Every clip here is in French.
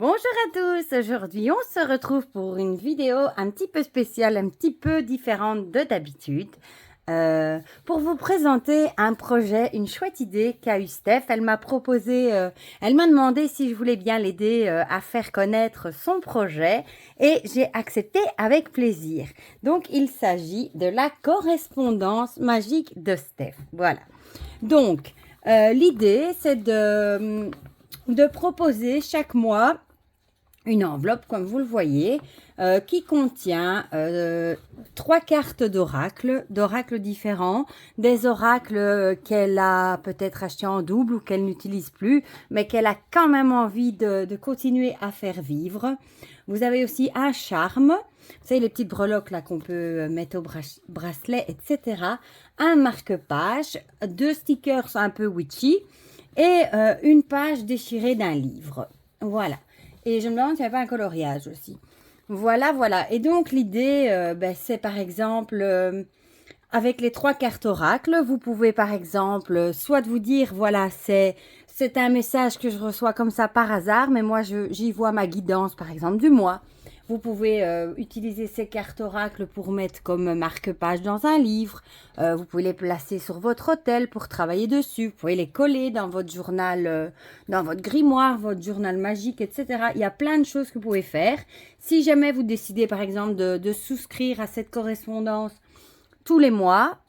Bonjour à tous, aujourd'hui on se retrouve pour une vidéo un petit peu spéciale, un petit peu différente de d'habitude, pour vous présenter un projet, une chouette idée qu'a eu Steph. Elle m'a proposé, elle m'a demandé si je voulais bien l'aider à faire connaître son projet et j'ai accepté avec plaisir. Donc il s'agit de la correspondance magique de Steph, voilà. Donc l'idée c'est de proposer chaque mois une enveloppe, comme vous le voyez, qui contient 3 cartes d'oracles différents, des oracles qu'elle a peut-être achetés en double ou qu'elle n'utilise plus, mais qu'elle a quand même envie de continuer à faire vivre. Vous avez aussi un charme, vous savez les petites breloques là qu'on peut mettre au bracelet, etc. Un marque-page, 2 stickers un peu witchy, et une page déchirée d'un livre. Voilà. Et je me demande s'il n'y a pas un coloriage aussi. Voilà, voilà. Et donc, l'idée, c'est par exemple, avec les 3 cartes oracles, vous pouvez par exemple, soit vous dire, voilà, c'est un message que je reçois comme ça par hasard, mais moi, j'y vois ma guidance, par exemple, du mois. Vous pouvez utiliser ces cartes oracles pour mettre comme marque-page dans un livre. Vous pouvez les placer sur votre hôtel pour travailler dessus. Vous pouvez les coller dans votre journal, dans votre grimoire, votre journal magique, etc. Il y a plein de choses que vous pouvez faire. Si jamais vous décidez, par exemple, de souscrire à cette correspondance tous les mois,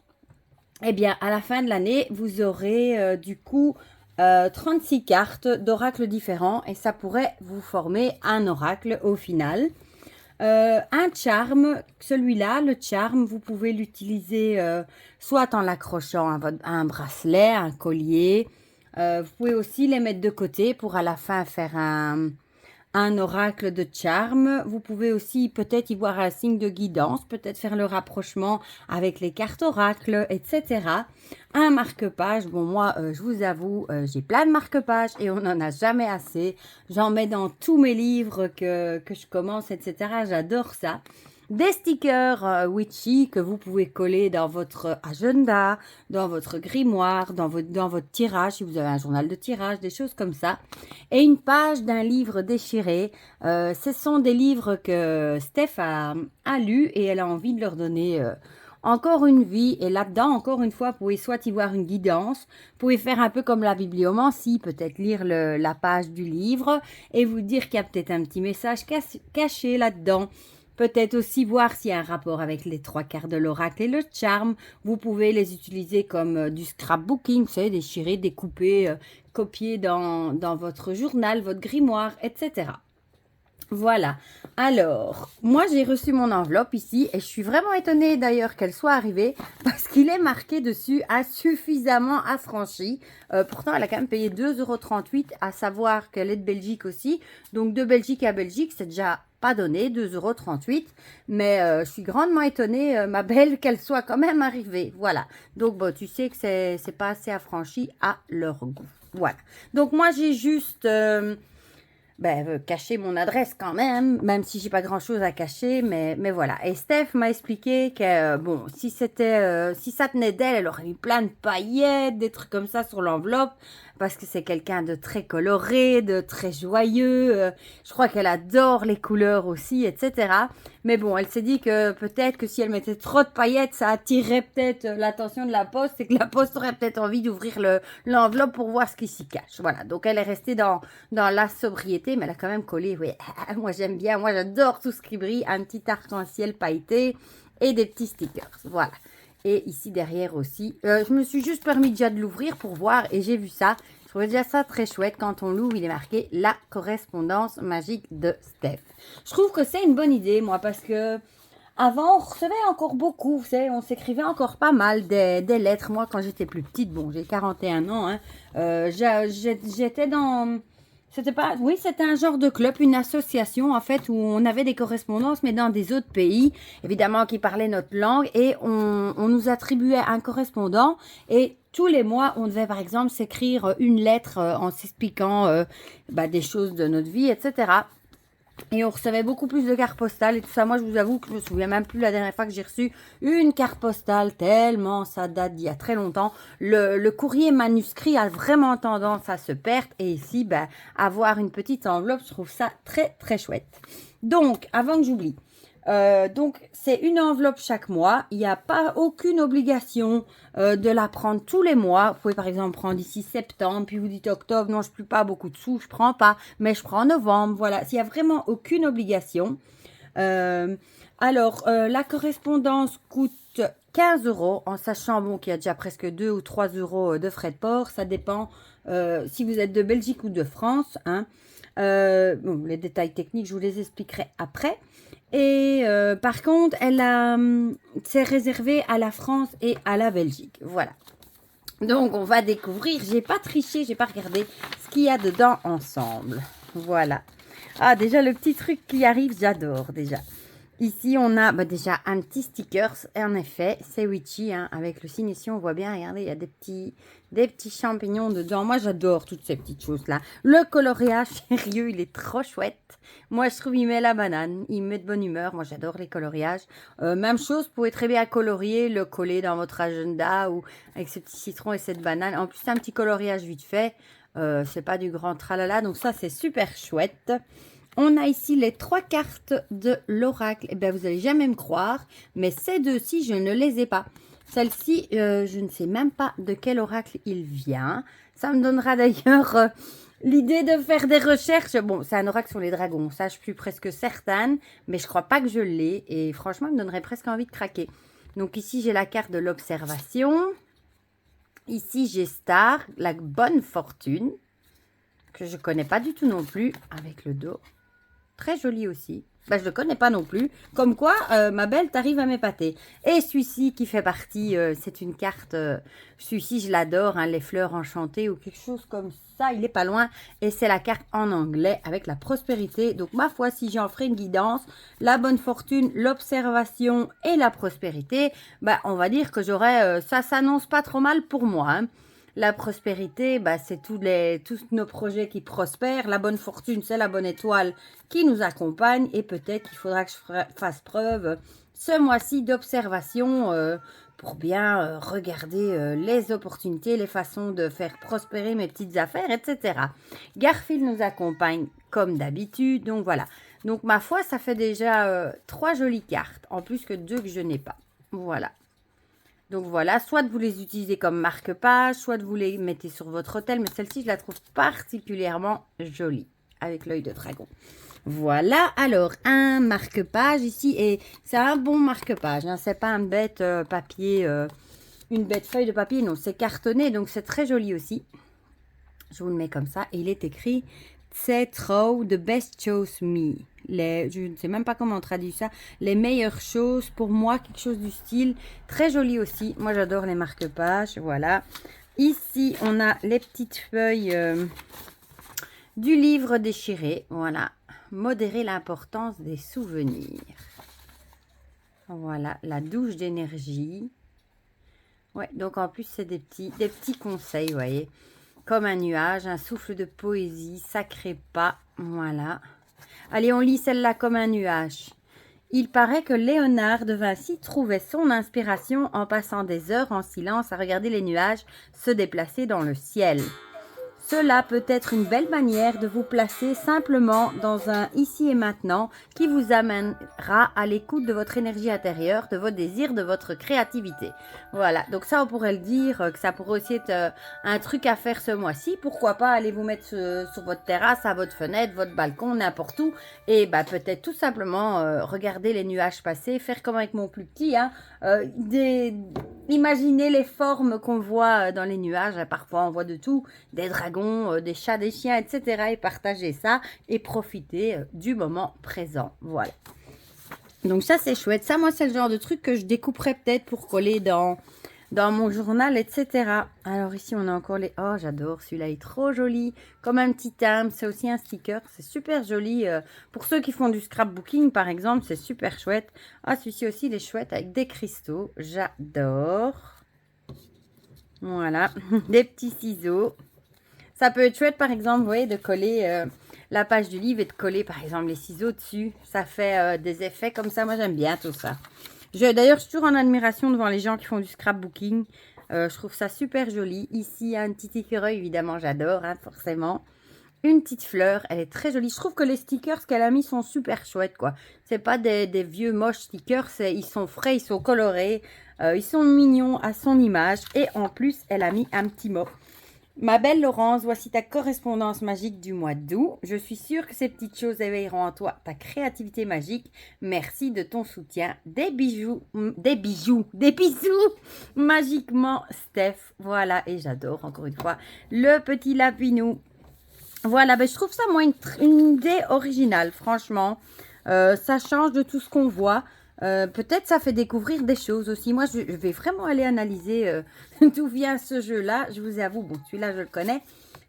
eh bien, à la fin de l'année, vous aurez du coup 36 cartes d'oracles différents et ça pourrait vous former un oracle au final. Un charme, celui-là, le charme, vous pouvez l'utiliser soit en l'accrochant à un bracelet, un collier. Vous pouvez aussi les mettre de côté pour à la fin faire un oracle de charme. Vous pouvez aussi peut-être y voir un signe de guidance, peut-être faire le rapprochement avec les cartes oracles, etc. Un marque-page, bon moi je vous avoue, j'ai plein de marque-pages et on n'en a jamais assez. J'en mets dans tous mes livres que je commence, etc. J'adore ça. Des stickers witchy que vous pouvez coller dans votre agenda, dans votre grimoire, dans votre tirage, si vous avez un journal de tirage, des choses comme ça. Et une page d'un livre déchiré. Ce sont des livres que Steph a lus et elle a envie de leur donner encore une vie. Et là-dedans, encore une fois, vous pouvez soit y voir une guidance, vous pouvez faire un peu comme la bibliomancie, peut-être lire la page du livre et vous dire qu'il y a peut-être un petit message caché là-dedans. Peut-être aussi voir s'il y a un rapport avec les 3 cartes de l'oracle et le charme. Vous pouvez les utiliser comme du scrapbooking, vous savez, déchirer, découper, copier dans votre journal, votre grimoire, etc. Voilà. Alors, moi j'ai reçu mon enveloppe ici et je suis vraiment étonnée d'ailleurs qu'elle soit arrivée parce qu'il est marqué dessus insuffisamment affranchi. Pourtant, elle a quand même payé 2,38 €, à savoir qu'elle est de Belgique aussi. Donc, de Belgique à Belgique, c'est déjà pas donné, 2,38 €. Mais je suis grandement étonnée, ma belle, qu'elle soit quand même arrivée. Voilà. Donc, bon, tu sais que c'est pas assez affranchi à leur goût. Voilà. Donc, moi j'ai juste... cacher mon adresse quand même si j'ai pas grand chose à cacher, mais voilà. Et Steph m'a expliqué que, bon, si ça tenait d'elle, elle aurait mis plein de paillettes, des trucs comme ça sur l'enveloppe, parce que c'est quelqu'un de très coloré, de très joyeux, je crois qu'elle adore les couleurs aussi, etc. Mais bon, elle s'est dit que peut-être que si elle mettait trop de paillettes, ça attirerait peut-être l'attention de la poste et que la poste aurait peut-être envie d'ouvrir l'enveloppe pour voir ce qui s'y cache. Voilà, donc elle est restée dans la sobriété, mais elle a quand même collé, oui, moi j'aime bien, moi j'adore tout ce qui brille, un petit arc-en-ciel pailleté et des petits stickers, voilà. Et ici derrière aussi, je me suis juste permis déjà de l'ouvrir pour voir et j'ai vu ça. Je trouvais déjà ça très chouette. Quand on l'ouvre, il est marqué la correspondance magique de Steph. Je trouve que c'est une bonne idée, moi, parce que avant, on recevait encore beaucoup, vous savez, on s'écrivait encore pas mal des lettres. Moi, quand j'étais plus petite, bon, j'ai 41 ans, hein, j'étais dans... C'était un genre de club, une association en fait où on avait des correspondances mais dans des autres pays, évidemment qui parlaient notre langue et on nous attribuait un correspondant et tous les mois on devait par exemple s'écrire une lettre en s'expliquant des choses de notre vie, etc. Et on recevait beaucoup plus de cartes postales et tout ça. Moi, je vous avoue que je me souviens même plus la dernière fois que j'ai reçu une carte postale, tellement ça date d'il y a très longtemps. Le courrier manuscrit a vraiment tendance à se perdre. Et ici, ben, avoir une petite enveloppe, je trouve ça très, très chouette. Donc, avant que j'oublie, donc c'est une enveloppe chaque mois. Il n'y a pas aucune obligation de la prendre tous les mois. Vous pouvez par exemple prendre ici septembre, puis vous dites octobre, non, je ne plus pas beaucoup de sous, je prends pas, mais je prends novembre. Voilà, s'il n'y a vraiment aucune obligation. La correspondance coûte 15 €, en sachant bon, qu'il y a déjà presque 2 ou 3 € de frais de port. Ça dépend si vous êtes de Belgique ou de France. Hein. Bon, les détails techniques, je vous les expliquerai après. Et par contre, c'est réservé à la France et à la Belgique. Voilà. Donc, on va découvrir. J'ai pas triché, j'ai pas regardé ce qu'il y a dedans ensemble. Voilà. Ah, déjà, le petit truc qui arrive, j'adore déjà. Ici, on a déjà un petit sticker. En effet, c'est Witchy, hein, avec le signe ici, on voit bien. Regardez, il y a des petits champignons dedans. Moi, j'adore toutes ces petites choses-là. Le coloriage, sérieux, il est trop chouette. Moi, je trouve il met la banane. Il me met de bonne humeur. Moi, j'adore les coloriages. Même chose, vous pouvez très bien colorier, le coller dans votre agenda ou avec ce petit citron et cette banane. En plus, c'est un petit coloriage vite fait. C'est pas du grand tralala. Donc ça, c'est super chouette. On a ici les 3 cartes de l'oracle. Eh bien, vous n'allez jamais me croire, mais ces deux-ci, je ne les ai pas. Celle-ci, je ne sais même pas de quel oracle il vient. Ça me donnera d'ailleurs l'idée de faire des recherches. Bon, c'est un oracle sur les dragons. Ça, je suis presque certaine, mais je ne crois pas que je l'ai. Et franchement, il me donnerait presque envie de craquer. Donc ici, j'ai la carte de l'observation. Ici, j'ai Star, la bonne fortune, que je ne connais pas du tout non plus, avec le dos. Très joli aussi. Ben, je ne le connais pas non plus. Comme quoi, ma belle, t'arrives à m'épater. Et celui-ci qui fait partie, c'est une carte, celui-ci je l'adore, hein, les fleurs enchantées ou quelque chose comme ça, il n'est pas loin. Et c'est la carte en anglais avec la prospérité. Donc ma foi, si j'en ferai une guidance, la bonne fortune, l'observation et la prospérité, ben, on va dire que j'aurais, ça s'annonce pas trop mal pour moi. Hein. La prospérité, bah, c'est tous nos projets qui prospèrent. La bonne fortune, c'est la bonne étoile qui nous accompagne. Et peut-être qu'il faudra que je fasse preuve ce mois-ci d'observation pour bien regarder les opportunités, les façons de faire prospérer mes petites affaires, etc. Garfield nous accompagne comme d'habitude. Donc voilà. Donc ma foi, ça fait déjà 3 jolies cartes, en plus que 2 que je n'ai pas. Voilà. Donc voilà, soit vous les utilisez comme marque-page, soit vous les mettez sur votre hôtel. Mais celle-ci, je la trouve particulièrement jolie, avec l'œil de dragon. Voilà, alors un marque-page ici. Et c'est un bon marque-page, hein, c'est pas un bête papier, une bête feuille de papier. Non, c'est cartonné, donc c'est très joli aussi. Je vous le mets comme ça. Et il est écrit Throw the best chose me. Je ne sais même pas comment on traduit ça. Les meilleures choses pour moi, quelque chose du style. Très joli aussi. Moi, j'adore les marque-pages. Voilà. Ici, on a les petites feuilles du livre déchiré. Voilà. Modérer l'importance des souvenirs. Voilà. La douche d'énergie. Ouais, donc en plus, c'est des petits conseils, vous voyez. Comme un nuage, un souffle de poésie, sacré pas. Voilà. Allez, on lit celle-là comme un nuage. Il paraît que Léonard de Vinci trouvait son inspiration en passant des heures en silence à regarder les nuages se déplacer dans le ciel. Cela peut être une belle manière de vous placer simplement dans un ici et maintenant qui vous amènera à l'écoute de votre énergie intérieure, de vos désirs, de votre créativité. Voilà, donc ça on pourrait le dire, que ça pourrait aussi être un truc à faire ce mois-ci. Pourquoi pas aller vous mettre sur votre terrasse, à votre fenêtre, votre balcon, n'importe où. Et bah, peut-être tout simplement regarder les nuages passer, faire comme avec mon plus petit, hein, imaginez les formes qu'on voit dans les nuages. Parfois on voit de tout, des dragons, des chats, des chiens, etc. Et partager ça et profiter du moment présent. Voilà. Donc ça c'est chouette. Ça, moi, c'est le genre de truc que je découperais peut-être pour coller dans mon journal, etc. Alors ici, on a encore les... Oh, j'adore, celui-là est trop joli. Comme un petit timbre, c'est aussi un sticker. C'est super joli. Pour ceux qui font du scrapbooking, par exemple, c'est super chouette. Ah, celui-ci aussi, il est chouette avec des cristaux. J'adore. Voilà, des petits ciseaux. Ça peut être chouette, par exemple, vous voyez, de coller la page du livre et de coller par exemple les ciseaux dessus. Ça fait des effets comme ça. Moi j'aime bien tout ça. D'ailleurs, je suis toujours en admiration devant les gens qui font du scrapbooking. Je trouve ça super joli. Ici, il y a un petit écureuil, évidemment, j'adore, hein, forcément. Une petite fleur, elle est très jolie. Je trouve que les stickers qu'elle a mis sont super chouettes, quoi. C'est pas des vieux moches stickers, ils sont frais, ils sont colorés, ils sont mignons à son image. Et en plus, elle a mis un petit mot. Ma belle Laurence, voici ta correspondance magique du mois d'août. Je suis sûre que ces petites choses éveilleront en toi ta créativité magique. Merci de ton soutien. Des bisous magiquement, Steph. Voilà, et j'adore encore une fois le petit lapinou. Voilà, ben je trouve ça, moi, une idée originale, franchement. Ça change de tout ce qu'on voit. Peut-être ça fait découvrir des choses aussi. Moi, je vais vraiment aller analyser d'où vient ce jeu-là. Je vous avoue, bon, celui-là, je le connais.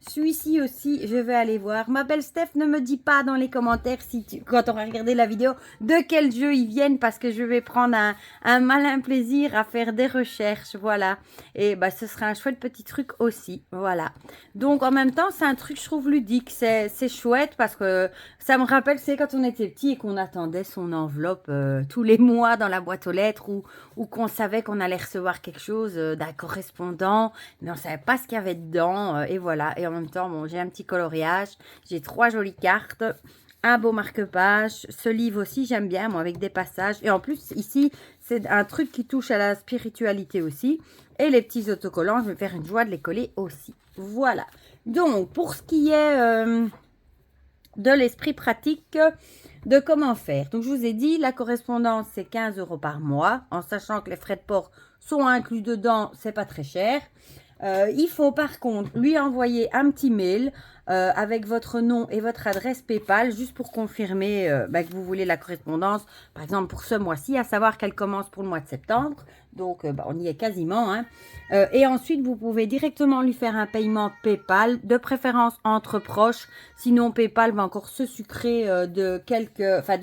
Celui-ci aussi, je vais aller voir. Ma belle Steph, ne me dis pas dans les commentaires quand on va regarder la vidéo de quel jeu ils viennent parce que je vais prendre un malin plaisir à faire des recherches. Voilà. Et bah, ce sera un chouette petit truc aussi. Voilà. Donc, en même temps, c'est un truc, je trouve, ludique. C'est chouette parce que ça me rappelle, c'est quand on était petit et qu'on attendait son enveloppe tous les mois dans la boîte aux lettres ou qu'on savait qu'on allait recevoir quelque chose d'un correspondant, mais on ne savait pas ce qu'il y avait dedans. Et voilà. Et en même temps, bon, j'ai un petit coloriage, j'ai 3 jolies cartes, un beau marque-page. Ce livre aussi, j'aime bien, moi, avec des passages. Et en plus, ici, c'est un truc qui touche à la spiritualité aussi. Et les petits autocollants, je vais me faire une joie de les coller aussi. Voilà. Donc, pour ce qui est de l'esprit pratique de comment faire. Donc, je vous ai dit, la correspondance, c'est 15 € par mois. En sachant que les frais de port sont inclus dedans, c'est pas très cher. Il faut par contre lui envoyer un petit mail avec votre nom et votre adresse PayPal juste pour confirmer que vous voulez la correspondance, par exemple pour ce mois-ci, à savoir qu'elle commence pour le mois de septembre. Donc, on y est quasiment. Hein. Et ensuite, vous pouvez directement lui faire un paiement PayPal, de préférence entre proches. Sinon, PayPal va encore se sucrer de quelques... Enfin,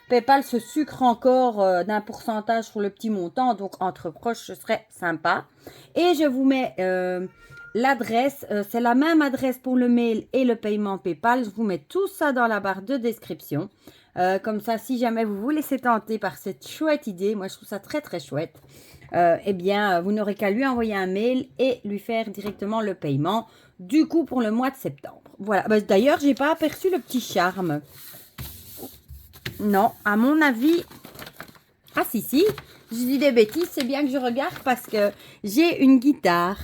PayPal se sucre encore d'un pourcentage sur le petit montant. Donc, entre proches, ce serait sympa. Et je vous mets l'adresse. C'est la même adresse pour le mail et le paiement PayPal. Je vous mets tout ça dans la barre de description. Comme ça, si jamais vous vous laissez tenter par cette chouette idée, moi je trouve ça très très chouette, eh bien vous n'aurez qu'à lui envoyer un mail et lui faire directement le paiement, du coup pour le mois de septembre. Voilà, d'ailleurs j'ai pas aperçu le petit charme. Non, à mon avis, ah si, je dis des bêtises, c'est bien que je regarde parce que j'ai une guitare.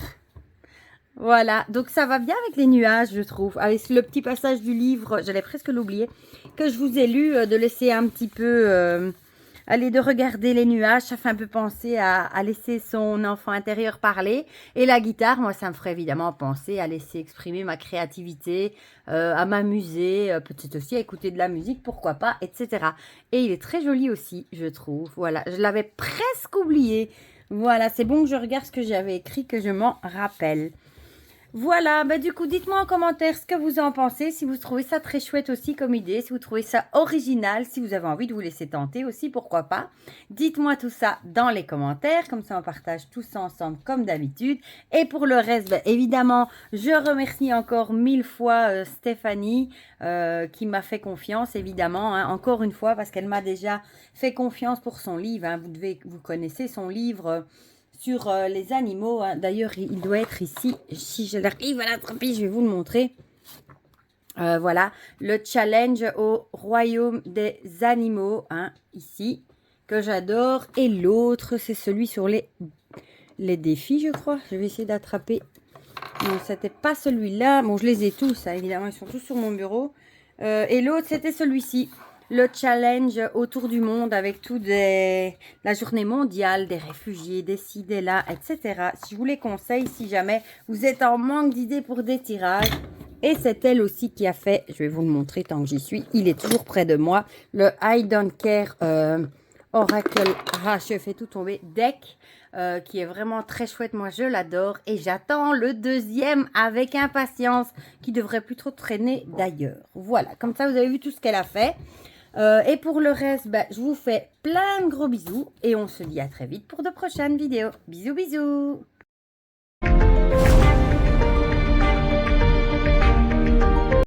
Voilà, donc ça va bien avec les nuages, je trouve. Avec le petit passage du livre, j'allais presque l'oublier, que je vous ai lu, de laisser un petit peu, aller de regarder les nuages. Ça fait un peu penser à laisser son enfant intérieur parler. Et la guitare, moi, ça me ferait évidemment penser à laisser exprimer ma créativité, à m'amuser, peut-être aussi à écouter de la musique, pourquoi pas, etc. Et il est très joli aussi, je trouve. Voilà, je l'avais presque oublié. Voilà, c'est bon que je regarde ce que j'avais écrit, que je m'en rappelle. Voilà, du coup, dites-moi en commentaire ce que vous en pensez, si vous trouvez ça très chouette aussi comme idée, si vous trouvez ça original, si vous avez envie de vous laisser tenter aussi, pourquoi pas. Dites-moi tout ça dans les commentaires, comme ça on partage tout ça ensemble comme d'habitude. Et pour le reste, évidemment, je remercie encore 1000 fois Stéphanie qui m'a fait confiance, évidemment, hein, encore une fois, parce qu'elle m'a déjà fait confiance pour son livre. Hein. Vous connaissez son livre sur les animaux, hein. D'ailleurs il doit être ici, si je l'arrive à l'attraper je vais vous le montrer. Voilà, le challenge au royaume des animaux, hein, ici, que j'adore. Et l'autre c'est celui sur les défis, je crois. Je vais essayer d'attraper. Non, c'était pas celui-là. Bon, je les ai tous, hein, évidemment, ils sont tous sur mon bureau. Et l'autre c'était celui-ci, le challenge autour du monde avec la journée mondiale des réfugiés, des ci, des là, etc. Je vous les conseille si jamais vous êtes en manque d'idées pour des tirages. Et c'est elle aussi qui a fait, je vais vous le montrer tant que j'y suis, il est toujours près de moi, le I Don't Care Oracle, je fais tout tomber, deck, qui est vraiment très chouette. Moi je l'adore et j'attends le deuxième avec impatience, qui devrait plus trop traîner d'ailleurs. Voilà, comme ça vous avez vu tout ce qu'elle a fait. Et pour le reste, je vous fais plein de gros bisous et on se dit à très vite pour de prochaines vidéos. Bisous bisous.